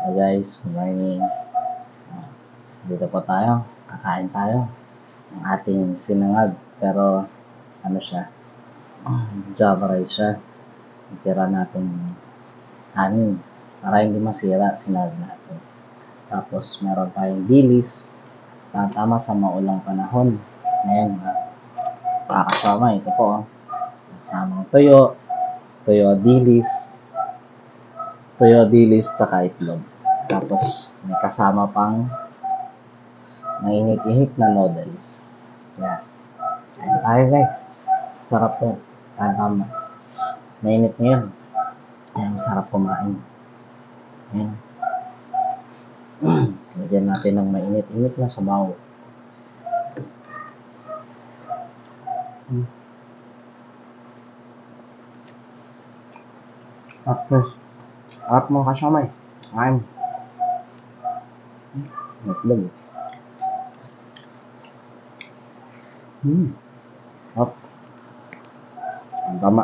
Hi guys, good morning. Dito po tayo, kakain tayo ng ating sinangag. Pero ano siya, Java rice siya. Itira natin anin para hindi masira, sinangag natin. Tapos meron tayong dilis, tama sa maulang panahon. Ngayon, pakakasama ito po. Samang toyo dilis, tsaka itlog. Tapos may kasama pang mainit-init na noodles. Yan. Ayan tayo guys. Sarap po. Tama. Mainit ngayon. Ayan, sarap kumain. Ayan. Lagyan natin ng mainit-init na sabaw. Tapos, harap mo kasama eh. Kain. Itlog. Hop. Ang tama.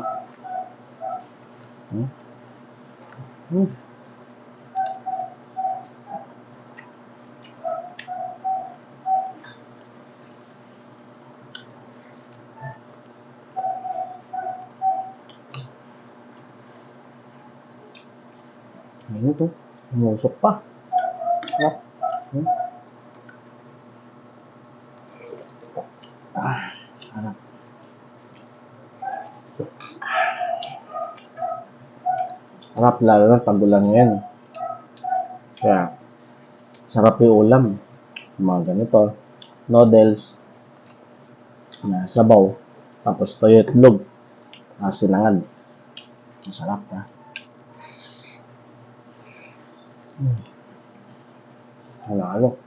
Ano to? Umusok pa. Sarap. Harap. Sarap lalo na pag-ulan ngayon. Kaya, sarap yung ulam. Mga ganito. Noodles. Na sabaw. Tapos toyo itlog. Sinangag. Masarap ha. Halo-halo.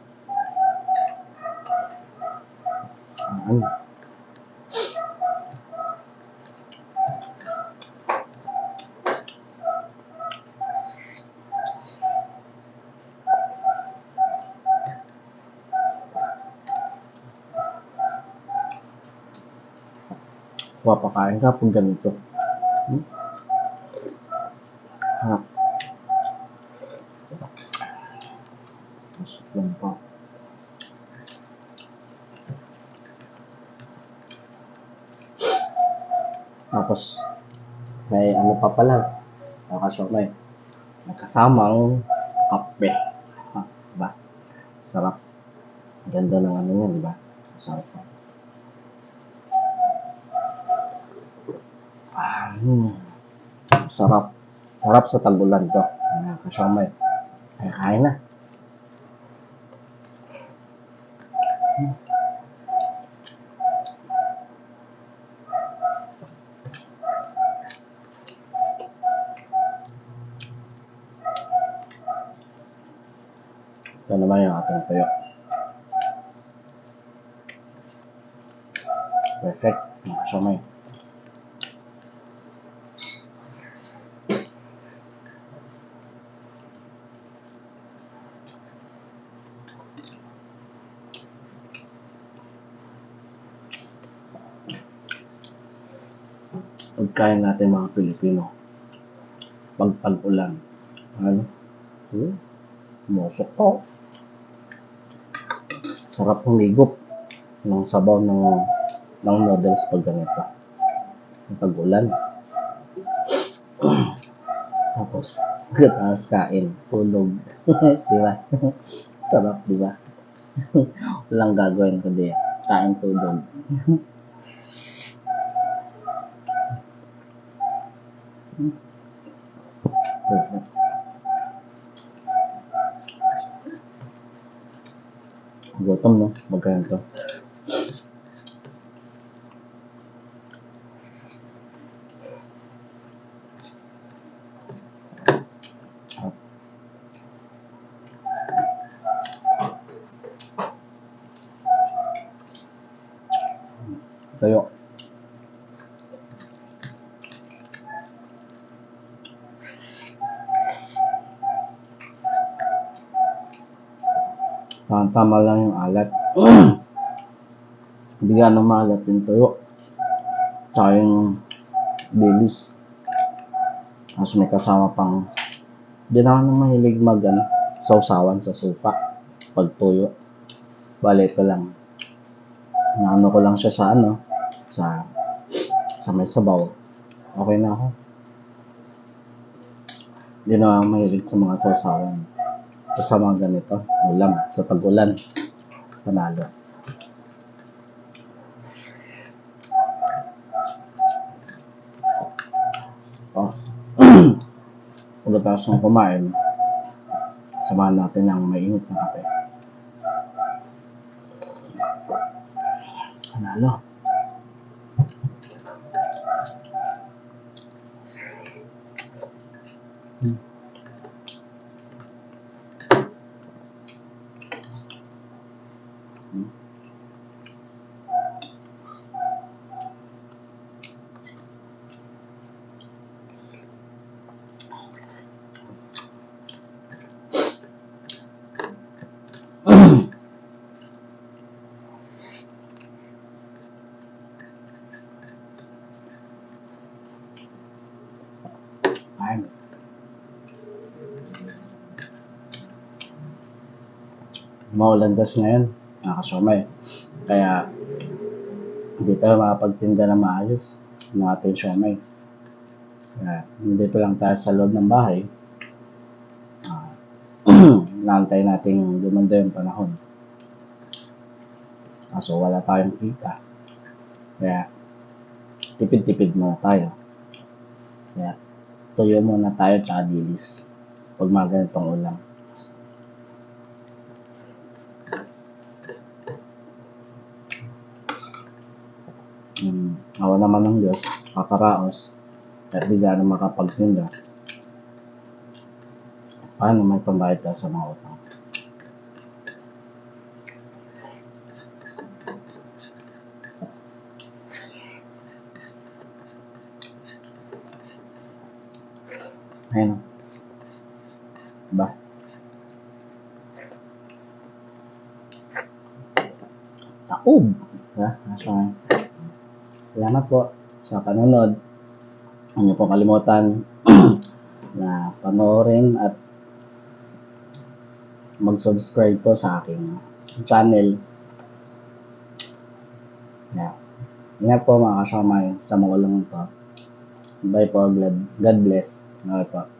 Papakain ka pag ganito. Harap. Masuk lang pa. Tapos, may ano pa pala. Nakasomay. Nakasamang kape. Diba? Sarap. Ganda ng ano niya, diba? Sarap pa. Sarap. Sarap sa tag-ulan to. Nakasomay. Ay, kain na. Ito naman yung ating tuyo. Perfect. Nakasomay. Pagkain natin mga Pilipino. Pag tag-ulan. Ano? Musok po. Sarap humigop ng sabaw ng noodles pag ganito. Pag-ulan. Tapos, tapos kain. Tulog. Diba? Sarap, diba? Walang gagawin kundi kain, tulog. Perfect. Gutom, no? Magkain to. Tayo. Tama lang yung alat. Hindi gano'ng maalat yung tuyo. Tsaka yung dilis. Tapos may kasama pang, di na ako mahilig sausawan sa supa. Pagtuyo. Bali, ito lang. Naano ko lang siya sa sa may sabaw. Okay na ako. Hindi na ako mahilig sa mga sausawan. Sa mga ganito, ulam, sa tag-ulan. Panalo. Oh. Pagkatapos ng kumain, samahan natin ng mainit na kape. Panalo. Ayun. Maulan kasi ngayon, nakasumay. Kaya, hindi tayo makapagtinda na maayos ng ating siomay. Kaya, dito lang tayo sa loob ng bahay. Naantay nating lumanda yung panahon. Kaso wala tayong kita. Kaya, tipid-tipid muna tayo. Kaya, tuyo muna tayo tsaka dilis. Pag mga ganitong ulam. Awa naman ng Diyos, kakaraos, at di na makapagtinda. Paano may pambayad ka sa mga utang? Ayun. Ba? Taob! Salamat po sa panonood. Huwag niyo po kalimutan na panoorin at mag-subscribe po sa aking channel. Yeah. Ingat po mga kasama sa mga ulang ito. Bye po. God bless. Okay po.